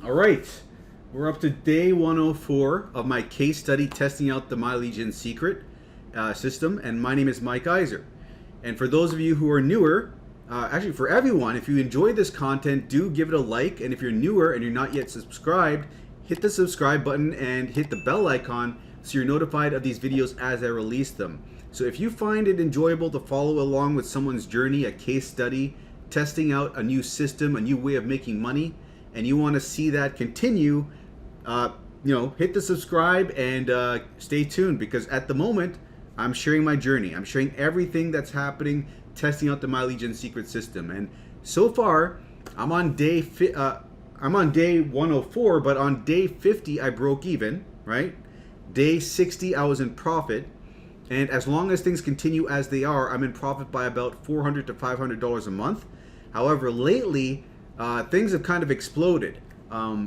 All right, we're up to day 104 of my case study testing out the My Legion Secret system, and my name is Mike Iser. And for those of you who are newer, actually for everyone, if you enjoy this content, do give it a like, and if you're newer and you're not yet subscribed, hit the subscribe button and hit the bell icon so you're notified of these videos as I release them. So if you find it enjoyable to follow along with someone's journey, a case study, testing out a new system, a new way of making money, and you want to see that continue, hit the subscribe and stay tuned, because at the moment I'm sharing my journey. I'm sharing everything that's happening, testing out the My Legion Secret system. And so far, I'm on day 104, but on day 50 I broke even, right? Day 60 I was in profit, and as long as things continue as they are, I'm in profit by about $400 to $500 a month. However, lately things have kind of exploded,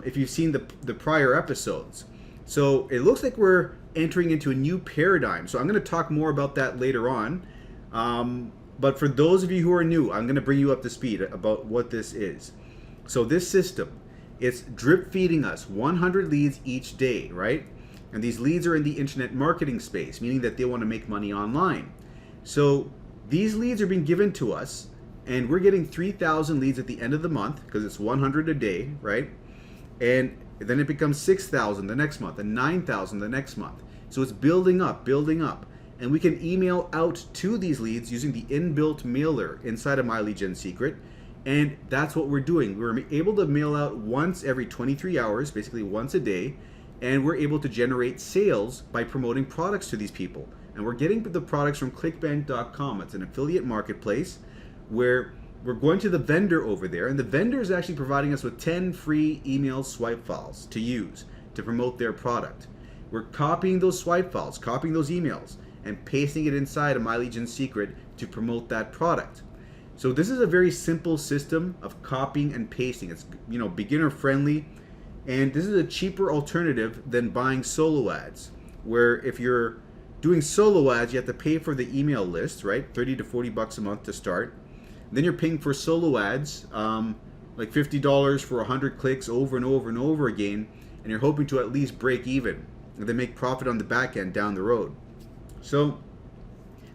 if you've seen the prior episodes. So it looks like we're entering into a new paradigm. So I'm going to talk more about that later on. But for those of you who are new, I'm going to bring you up to speed about what this is. So this system, it's drip feeding us 100 leads each day, right? And these leads are in the internet marketing space, meaning that they want to make money online. So these leads are being given to us, and we're getting 3,000 leads at the end of the month because it's 100 a day, right? And then it becomes 6,000 the next month and 9,000 the next month. So it's building up. And we can email out to these leads using the inbuilt mailer inside of My Legion Secret. And that's what we're doing. We're able to mail out once every 23 hours, basically once a day. And we're able to generate sales by promoting products to these people. And we're getting the products from Clickbank.com. It's an affiliate marketplace where we're going to the vendor over there, and the vendor is actually providing us with 10 free email swipe files to use to promote their product. We're copying those swipe files, copying those emails, and pasting it inside of My Legion Secret to promote that product. So this is a very simple system of copying and pasting. It's beginner friendly, and this is a cheaper alternative than buying solo ads, where if you're doing solo ads, you have to pay for the email list, right? 30 to 40 bucks a month to start. Then you're paying for solo ads, like $50 for 100 clicks over and over and over again, and you're hoping to at least break even and then make profit on the back end down the road. So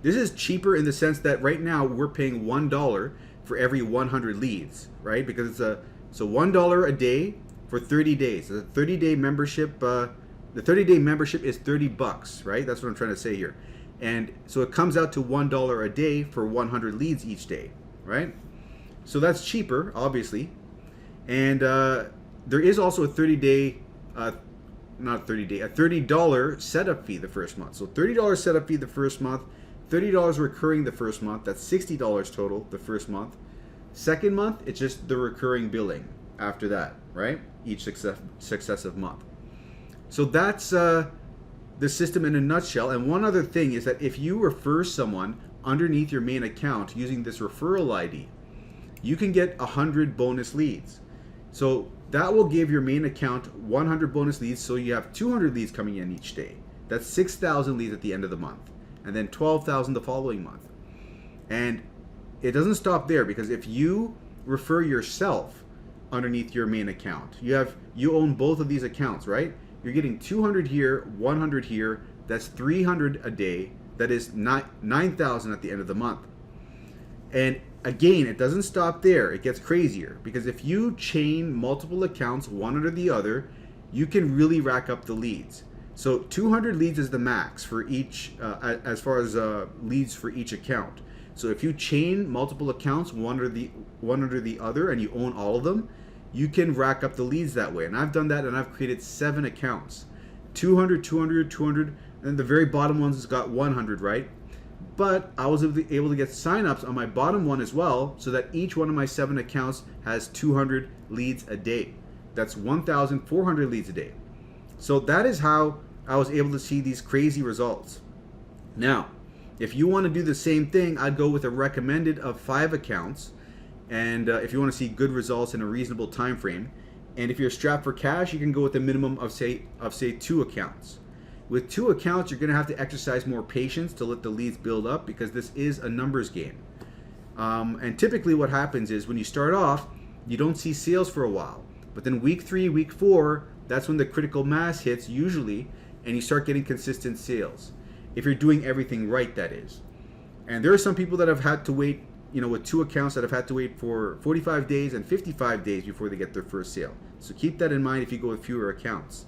this is cheaper in the sense that right now we're paying $1 for every 100 leads, right? Because it's $1 a day for 30 days. It's a 30-day membership. The 30-day membership is 30 bucks, right? That's what I'm trying to say here. And so it comes out to $1 a day for 100 leads each day, right? So that's cheaper, obviously. And there is also a 30-day, a $30 setup fee the first month. So $30 setup fee the first month, $30 recurring the first month. That's $60 total the first month. Second month, it's just the recurring billing after that, right? Each successive month. So that's the system in a nutshell. And one other thing is that if you refer someone underneath your main account using this referral ID, you can get 100 bonus leads. So that will give your main account 100 bonus leads, so you have 200 leads coming in each day. That's 6,000 leads at the end of the month, and then 12,000 the following month. And it doesn't stop there, because if you refer yourself underneath your main account, you own both of these accounts, right? You're getting 200 here, 100 here. That's 300 a day. That is 9,000 at the end of the month. And again, it doesn't stop there. It gets crazier, because if you chain multiple accounts one under the other, you can really rack up the leads. So 200 leads is the max for each, as far as leads for each account. So if you chain multiple accounts one under the other, and you own all of them, you can rack up the leads that way. And I've done that, and I've created 7 accounts. 200, 200, 200, and the very bottom ones has got 100, right? But I was able to get signups on my bottom one as well, so that each one of my 7 accounts has 200 leads a day. That's 1,400 leads a day. So that is how I was able to see these crazy results. Now, if you want to do the same thing, I'd go with a recommended of 5 accounts. And if you want to see good results in a reasonable time frame, and if you're strapped for cash, you can go with a minimum of say 2 accounts. With 2 accounts, you're going to have to exercise more patience to let the leads build up, because this is a numbers game. And typically what happens is when you start off, you don't see sales for a while. But then week 3, week 4, that's when the critical mass hits usually, and you start getting consistent sales. If you're doing everything right, that is. And there are some people that have had to wait, with 2 accounts that have had to wait for 45 days and 55 days before they get their first sale. So keep that in mind if you go with fewer accounts.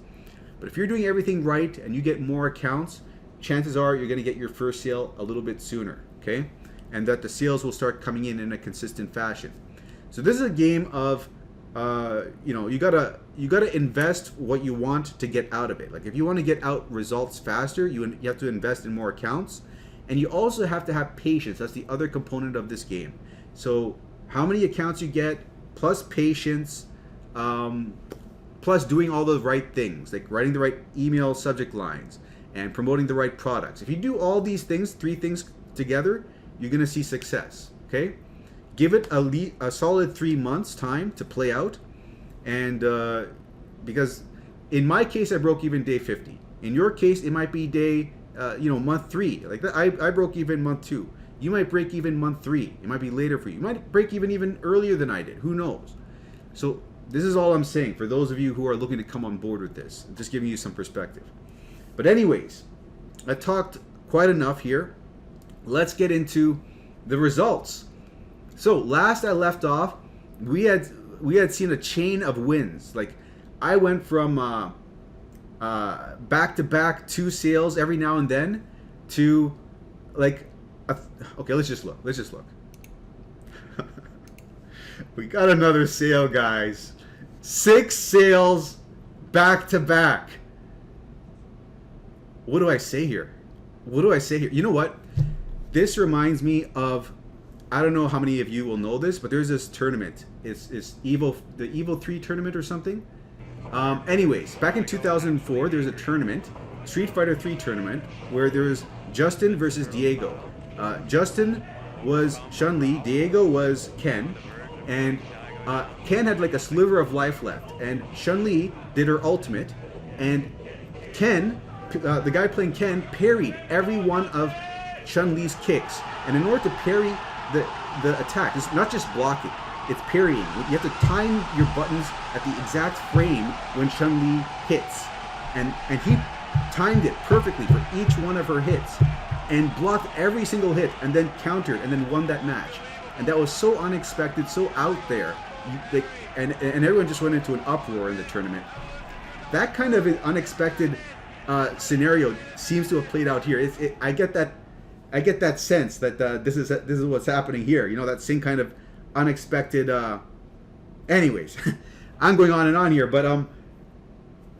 But if you're doing everything right and you get more accounts, chances are you're going to get your first sale a little bit sooner, okay? And that the sales will start coming in a consistent fashion. So this is a game of, you gotta invest what you want to get out of it. Like if you want to get out results faster, you have to invest in more accounts. And you also have to have patience. That's the other component of this game. So how many accounts you get, plus patience, plus doing all the right things, like writing the right email subject lines and promoting the right products. If you do all these things, 3 things together, you're going to see success, okay? Give it a solid 3 months time to play out. And because in my case, I broke even day 50. In your case, it might be day month 3. Like that, I broke even month 2. You might break even month 3. It might be later for you. You might break even earlier than I did. Who knows? So this is all I'm saying for those of you who are looking to come on board with this. I'm just giving you some perspective. But anyways, I talked quite enough here. Let's get into the results. So last I left off, we had seen a chain of wins. Like I went from back-to-back 2 sales every now and then to okay, let's just look. We got another sale, guys. 6 sales back-to-back. What do I say here? You know what? This reminds me of, I don't know how many of you will know this, but there's this tournament. It's the Evo 3 tournament or something. Anyways, back in 2004, there's a tournament, Street Fighter 3 tournament, where there's Justin versus Diego. Justin was Chun-Li, Diego was Ken, and Ken had like a sliver of life left, and Chun-Li did her ultimate, and Ken, the guy playing Ken, parried every one of Chun-Li's kicks. And in order to parry the attack, it's not just blocking, it's parrying. You have to time your buttons at the exact frame when Chun-Li hits. And he timed it perfectly for each one of her hits and blocked every single hit and then countered and then won that match. And that was so unexpected, so out there. And everyone just went into an uproar in the tournament. That kind of an unexpected scenario seems to have played out here. I get that sense that this is what's happening here. That same kind of unexpected. Anyways, I'm going on and on here, but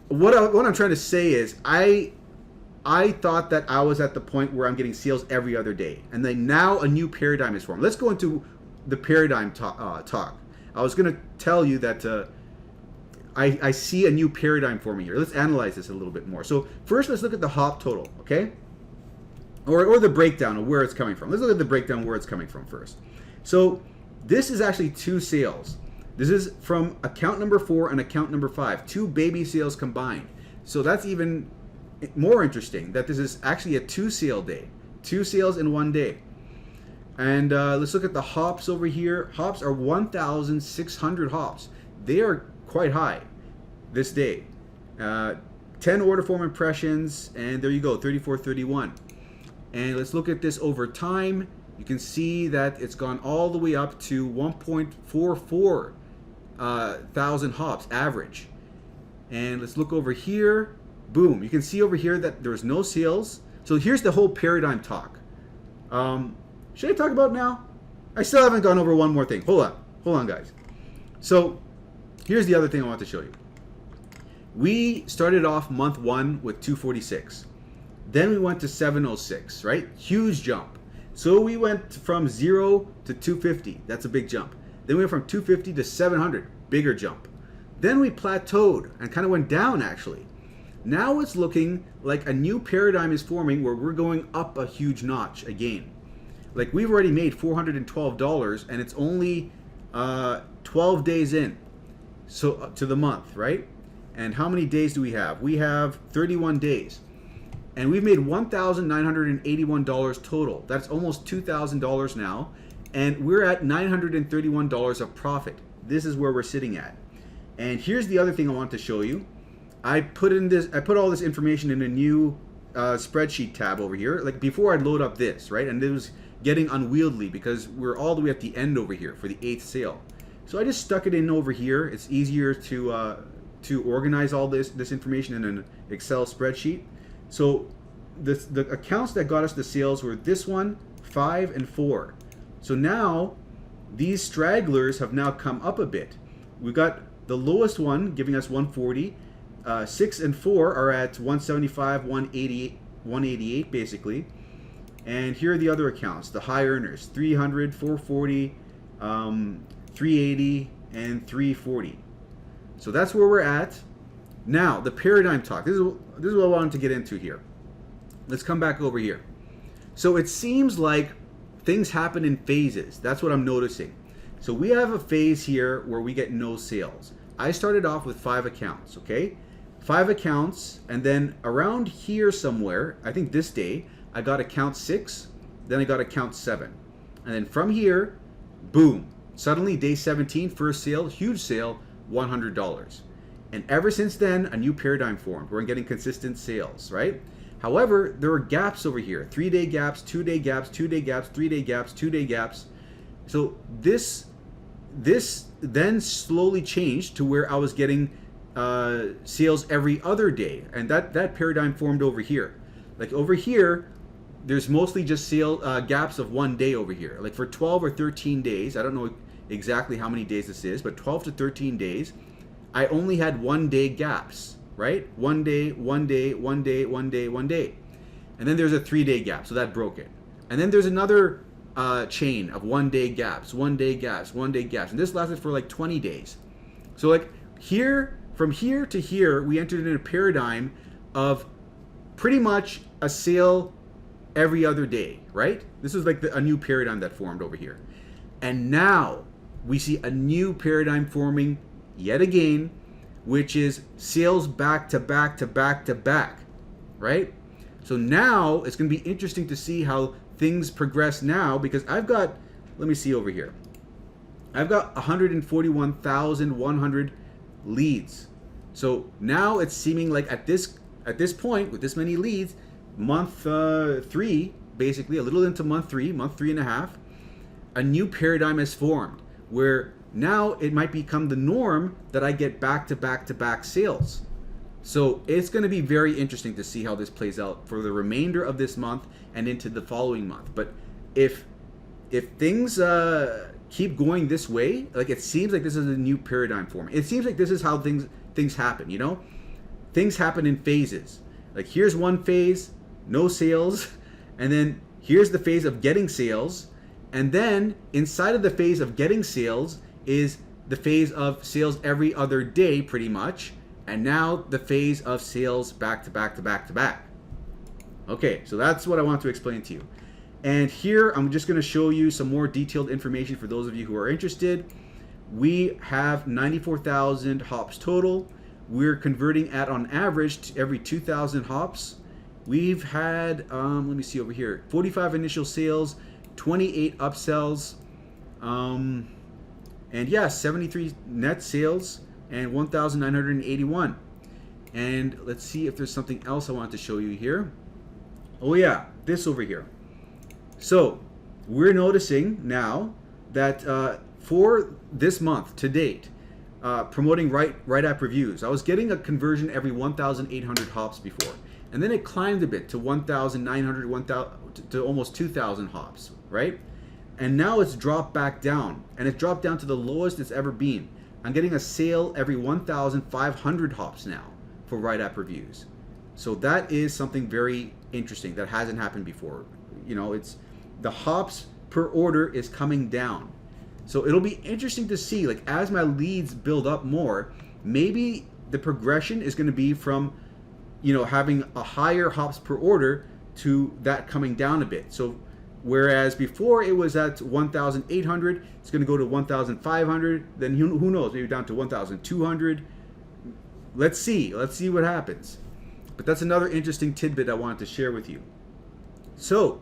what I'm trying to say is I thought that I was at the point where I'm getting sales every other day, and then now a new paradigm is formed. Let's go into the paradigm talk. I was going to tell you that I see a new paradigm forming here. Let's analyze this a little bit more. So first, let's look at the hop total, okay? Or the breakdown of where it's coming from. Let's look at the breakdown where it's coming from first. So this is actually 2 sales. This is from account number 4 and account number 5. 2 baby sales combined. So that's even more interesting that this is actually a 2 sale day. 2 sales in one day. And let's look at the hops over here. Hops are 1,600 hops. They are quite high this day. 10 order form impressions, and there you go, 3431. And let's look at this over time. You can see that it's gone all the way up to 1.44 thousand hops average. And let's look over here. Boom. You can see over here that there's no sales. So here's the whole paradigm talk. Should I talk about it now? I still haven't gone over one more thing. Hold on, guys. So here's the other thing I want to show you. We started off month 1 with 246. Then we went to 706, right? Huge jump. So we went from 0 to 250. That's a big jump. Then we went from 250 to 700. Bigger jump. Then we plateaued and kind of went down, actually. Now it's looking like a new paradigm is forming where we're going up a huge notch again. Like we've already made $412 and it's only 12 days in. So to the month, right? And how many days do we have? We have 31 days. And we've made $1,981 total. That's almost $2,000 now. And we're at $931 of profit. This is where we're sitting at. And here's the other thing I want to show you. I put all this information in a new spreadsheet tab over here. Like before, I'd load up this, right? And it was getting unwieldy because we're all the way at the end over here for the 8th sale. So I just stuck it in over here. It's easier to organize all this information in an Excel spreadsheet. So the accounts that got us the sales were this one, 5 and 4. So now these stragglers have now come up a bit. We got the lowest one giving us 140. 6 and 4 are at 175, 188 basically. And here are the other accounts, the high earners, 300, 440, 380, and 340. So that's where we're at. Now, the paradigm talk. This is what I wanted to get into here. Let's come back over here. So it seems like things happen in phases. That's what I'm noticing. So we have a phase here where we get no sales. I started off with 5 accounts, okay? 5 accounts, and then around here somewhere, I think this day, I got account 6, then I got account 7. And then from here, boom, suddenly day 17, first sale, huge sale, $100. And ever since then, a new paradigm formed. We're getting consistent sales, right? However, there are gaps over here, 3-day gaps, 2-day gaps, 2-day gaps, 3-day gaps, 2-day gaps. So this then slowly changed to where I was getting sales every other day, and that paradigm formed over here. Like over here, there's mostly just sale gaps of 1 day over here. Like for 12 or 13 days, I don't know exactly how many days this is, but 12 to 13 days, I only had 1 day gaps, right? 1 day, 1 day, 1 day, 1 day, 1 day. And then there's a 3-day gap, so that broke it. And then there's another chain of 1 day gaps, 1 day gaps, 1 day gaps. And this lasted for like 20 days. So like here, from here to here, we entered in a paradigm of pretty much a sale every other day, right? This is like a new paradigm that formed over here. And now we see a new paradigm forming yet again, which is sales back to back to back to back, right? So now it's going to be interesting to see how things progress now, because I've got, let me see over here. I've got 141,100 leads. So now it's seeming like at this point, with this many leads, month 3, basically a little into month 3 and a half, a new paradigm has formed where now it might become the norm that I get back to back to back sales. So it's going to be very interesting to see how this plays out for the remainder of this month and into the following month. But if things keep going this way, like it seems like this is a new paradigm for me. It seems like this is how things happen, you know? Things happen in phases. Like here's one phase, no sales, and then here's the phase of getting sales, and then inside of the phase of getting sales is the phase of sales every other day pretty much, and now the phase of sales back to back to back to back. Okay, so that's what I want to explain to you. And here I'm just going to show you some more detailed information for those of you who are interested. We have 94,000 hops total. We're converting at on average to every 2,000 hops. We've had, let me see over here, 45 initial sales, 28 upsells, and yeah, 73 net sales, and 1,981. And let's see if there's something else I want to show you here. Oh yeah, this over here. So we're noticing now that for this month to date, promoting right app reviews, I was getting a conversion every 1,800 hops before, and then it climbed a bit to 1,900, 1,000 to almost 2,000 hops, right? And now it's dropped back down, and it's dropped down to the lowest it's ever been. I'm getting a sale every 1,500 hops now for right app reviews. So that is something very interesting that hasn't happened before. You know, it's the hops per order is coming down. So it'll be interesting to see, like as my leads build up more, maybe the progression is going to be from, you know, having a higher hops per order to that coming down a bit. So whereas before it was at 1,800, it's going to go to 1,500, then who knows, maybe down to 1,200. Let's see what happens. But that's another interesting tidbit I wanted to share with you. So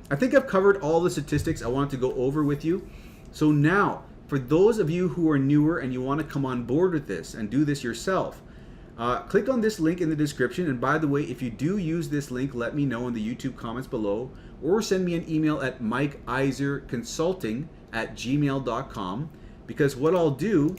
I think I've covered all the statistics I wanted to go over with you. So now for those of you who are newer and you want to come on board with this and do this yourself, click on this link in the description. And by the way, if you do use this link, let me know in the YouTube comments below, or send me an email at mikeiserconsulting@gmail.com, because what I'll do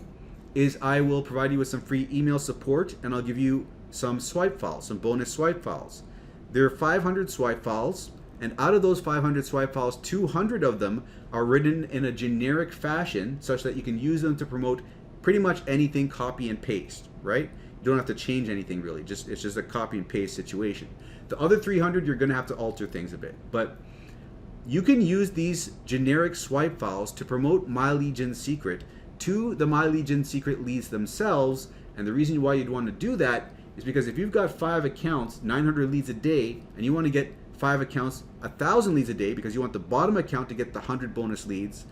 is I will provide you with some free email support, and I'll give you some swipe files, some bonus swipe files. There are 500 swipe files, and out of those 500 swipe files, 200 of them are written in a generic fashion such that you can use them to promote pretty much anything, copy and paste, right? You don't have to change anything really, it's just a copy and paste situation. The other 300, you're gonna have to alter things a bit, but you can use these generic swipe files to promote My Legion Secret to the My Legion Secret leads themselves. And the reason why you'd want to do that is because if you've got 5 accounts, 900 leads a day, and you want to get 5 accounts, 1,000 leads a day, because you want the bottom account to get the 100 bonus leads,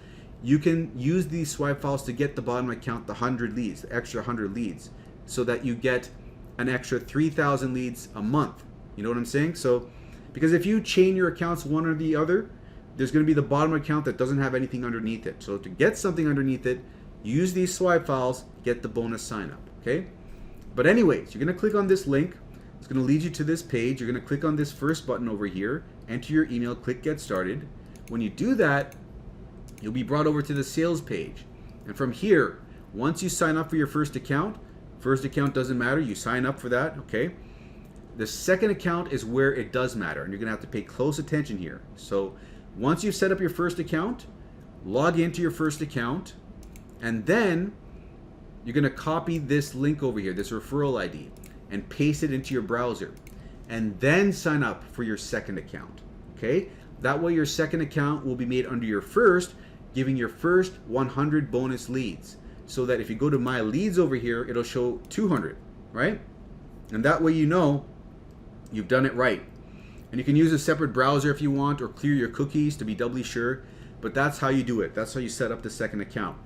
you can use these swipe files to get the bottom account the 100 leads, the extra 100 leads, so that you get an extra 3,000 leads a month. You know what I'm saying? So, because if you chain your accounts one or the other, there's going to be the bottom account that doesn't have anything underneath it. So to get something underneath it, use these swipe files, get the bonus sign up, okay? But anyways, you're gonna click on this link. It's gonna lead you to this page. You're gonna click on this first button over here, enter your email, click get started. When you do that, you'll be brought over to the sales page. And from here, once you sign up for your first account doesn't matter, you sign up for that, okay? The second account is where it does matter, and you're gonna have to pay close attention here. So once you've set up your first account, log into your first account, and then you're going to copy this link over here, this referral ID, and paste it into your browser, and then sign up for your second account, okay? That way your second account will be made under your first, giving your first 100 bonus leads, so that if you go to My Leads over here, it'll show 200, right? And that way you know you've done it right. And you can use a separate browser if you want, or clear your cookies to be doubly sure, but that's how you do it. That's how you set up the second account.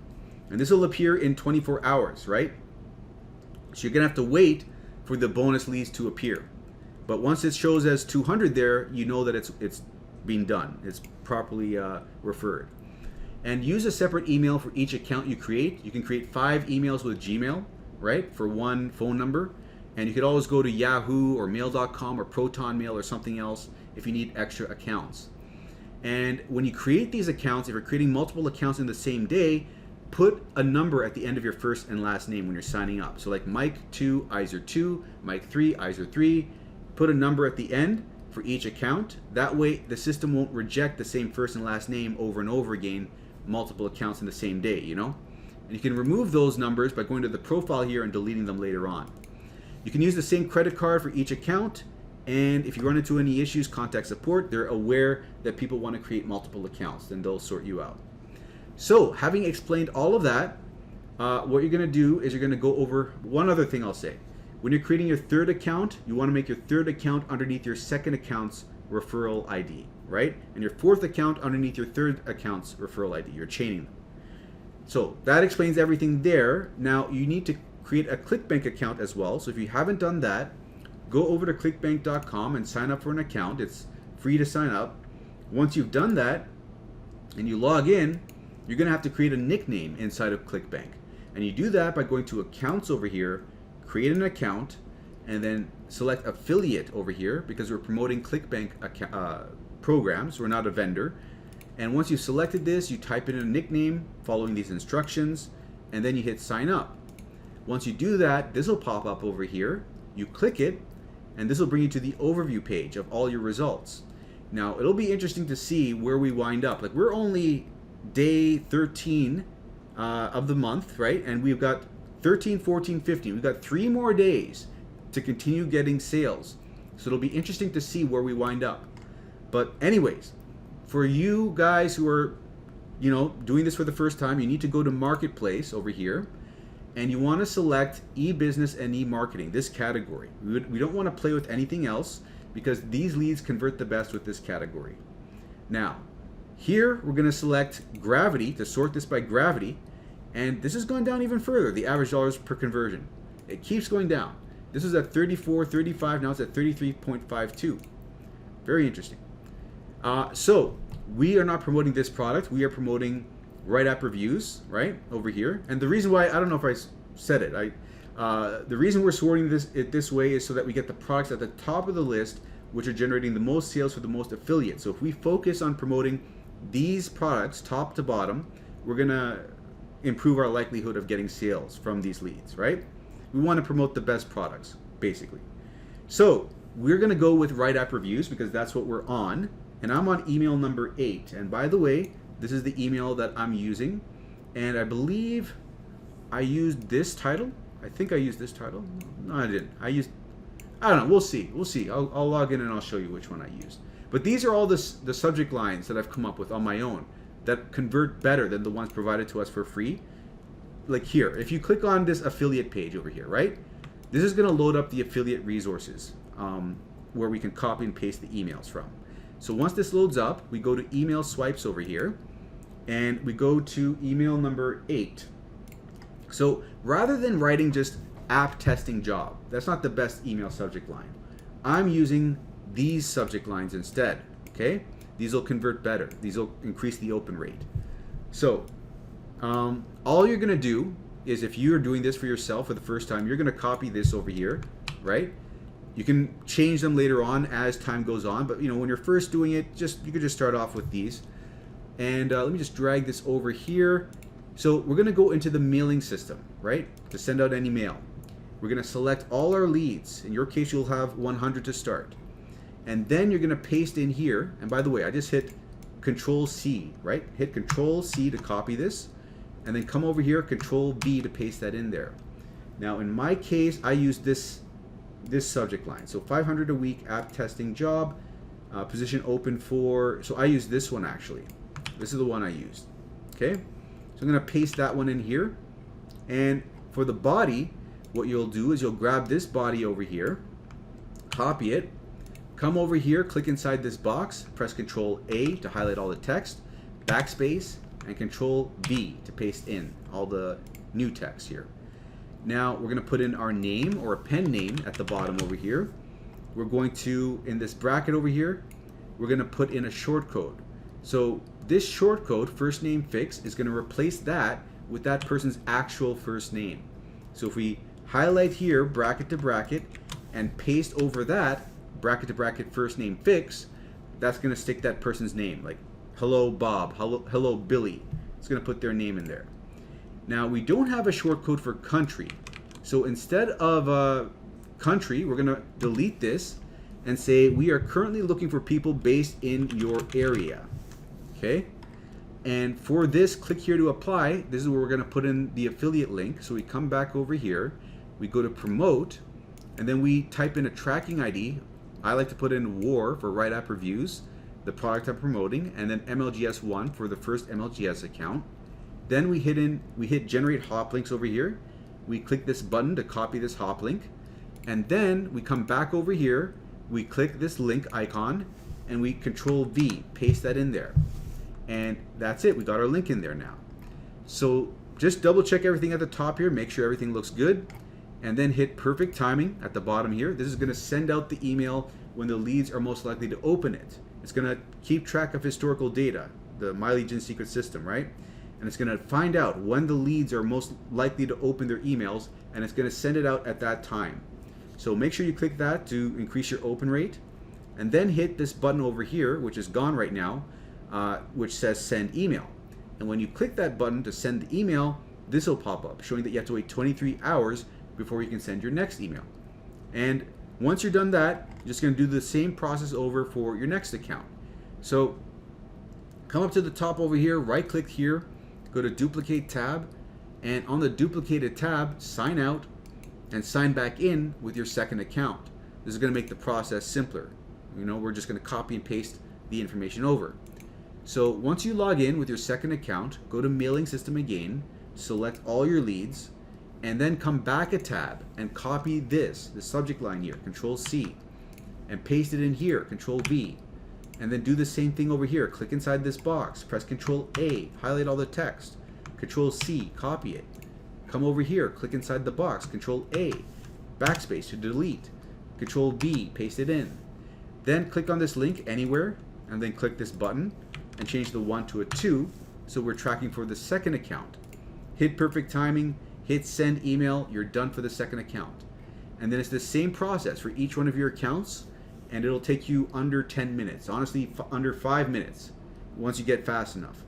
And this will appear in 24 hours, right? So you're gonna have to wait for the bonus leads to appear. But once it shows as 200 there, you know that it's been done. It's properly referred. And use a separate email for each account you create. You can create 5 emails with Gmail, right? For one phone number. And you could always go to Yahoo or Mail.com or Proton Mail or something else if you need extra accounts. And when you create these accounts, if you're creating multiple accounts in the same day, put a number at the end of your first and last name when you're signing up. So like Mike 2, Iser 2, Mike 3, Iser 3. Put a number at the end for each account. That way the system won't reject the same first and last name over and over again, multiple accounts in the same day, you know? And you can remove those numbers by going to the profile here and deleting them later on. You can use the same credit card for each account, and if you run into any issues, contact support. They're aware that people want to create multiple accounts, then they'll sort you out. So, having explained all of that, what you're going to do is you're going to go over one other thing I'll say. When you're creating your third account, you want to make your third account underneath your second account's referral ID, right? And your fourth account underneath your third account's referral ID. You're chaining them. So, that explains everything there. Now, you need to create a Clickbank account as well. So, if you haven't done that, go over to clickbank.com and sign up for an account. It's free to sign up. Once you've done that and you log in, you're going to have to create a nickname inside of Clickbank. And you do that by going to accounts over here, create an account, and then select affiliate over here because we're promoting Clickbank programs. We're not a vendor. And once you've selected this, you type in a nickname following these instructions, and then you hit sign up. Once you do that, this will pop up over here. You click it, and this will bring you to the overview page of all your results. Now, it'll be interesting to see where we wind up. Like, we're only day 13 of the month, right? And we've got 13, 14, 15. We've got 3 more days to continue getting sales. So it'll be interesting to see where we wind up. But anyways, for you guys who are, doing this for the first time, you need to go to Marketplace over here, and you want to select e-business and e-marketing, this category. We don't want to play with anything else because these leads convert the best with this category. Now, here we're going to select gravity to sort this by gravity, and this is going down even further, the average dollars per conversion. It keeps going down. This is at 34, 35, now it's at 33.52. Very interesting. So we are not promoting this product. We are promoting Right App Reviews, right, over here. And the reason why, I don't know if I said it, the reason we're sorting it this way is so that we get the products at the top of the list, which are generating the most sales for the most affiliates. So if we focus on promoting these products top to bottom, we're gonna improve our likelihood of getting sales from these leads, right? We want to promote the best products, basically. So we're gonna go with Right App Reviews because that's what we're on. And I'm on email number 8. And by the way, this is the email that I'm using. And I believe I used this title. I think I used this title. No, I didn't. I don't know. We'll see. I'll log in and I'll show you which one I used. But these are all the subject lines that I've come up with on my own that convert better than the ones provided to us for free. Like here, if you click on this affiliate page over here, right? This is going to load up the affiliate resources where we can copy and paste the emails from. So once this loads up, we go to email swipes over here and we go to email number 8. So rather than writing just app testing job, that's not the best email subject line. I'm using these subject lines instead, okay? These will convert better. These will increase the open rate. So all you're gonna do is, if you're doing this for yourself for the first time, you're gonna copy this over here, right? You can change them later on as time goes on, but when you're first doing it, you could just start off with these. And let me just drag this over here. So we're gonna go into the mailing system, right? To send out any mail. We're gonna select all our leads. In your case, you'll have 100 to start. And then you're gonna paste in here. And by the way, I just hit Control C, right? Hit Control C to copy this. And then come over here, Control B to paste that in there. Now in my case, I use this subject line. So 500 a week app testing job, position open for, so I use this one actually. This is the one I used, okay? So I'm gonna paste that one in here. And for the body, what you'll do is you'll grab this body over here, copy it, come over here, click inside this box, press Control A to highlight all the text, backspace, and Control V to paste in all the new text here. Now we're going to put in our name or a pen name at the bottom over here. We're going to, in this bracket over here, we're going to put in a short code. So this short code, first name fix, is going to replace that with that person's actual first name. So if we highlight here, bracket to bracket, and paste over that, bracket to bracket first name fix, that's going to stick that person's name, like hello Bob, hello Billy. It's going to put their name in there. Now we don't have a short code for country. So instead of country, we're going to delete this and say we are currently looking for people based in your area. Okay? And for this, click here to apply. This is where we're going to put in the affiliate link. So we come back over here, we go to promote, and then we type in a tracking ID. I like to put in WAR for Right App Reviews, the product I'm promoting, and then MLGS1 for the first MLGS account. Then we hit generate hop links over here. We click this button to copy this hop link. And then we come back over here, we click this link icon, and we Control V, paste that in there. And that's it, we got our link in there now. So just double check everything at the top here, make sure everything looks good, and then hit perfect timing at the bottom here. This is gonna send out the email when the leads are most likely to open it. It's gonna keep track of historical data, the My Legion secret system, right? And it's gonna find out when the leads are most likely to open their emails, and it's gonna send it out at that time. So make sure you click that to increase your open rate, and then hit this button over here, which is gone right now, which says send email. And when you click that button to send the email, this will pop up showing that you have to wait 23 hours before you can send your next email. And once you're done that, you're just going to do the same process over for your next account. So come up to the top over here, right click here, go to duplicate tab, and on the duplicated tab, sign out and sign back in with your second account. This is going to make the process simpler. We're just going to copy and paste the information over. So once you log in with your second account, go to mailing system again, select all your leads, and then come back a tab and copy the subject line here, Control C, and paste it in here, Control V, and then do the same thing over here. Click inside this box, press Control A, highlight all the text, Control C, copy it. Come over here, click inside the box, Control A, backspace to delete, Control V, paste it in. Then click on this link anywhere, and then click this button and change the 1 to a 2, So we're tracking for the second account. Hit perfect timing, hit send email, you're done for the second account. And then it's the same process for each one of your accounts, and it'll take you under 10 minutes. Honestly, under 5 minutes once you get fast enough.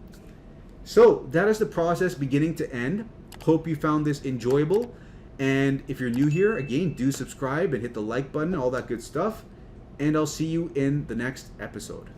So that is the process beginning to end. Hope you found this enjoyable. And if you're new here, again, do subscribe and hit the like button, all that good stuff. And I'll see you in the next episode.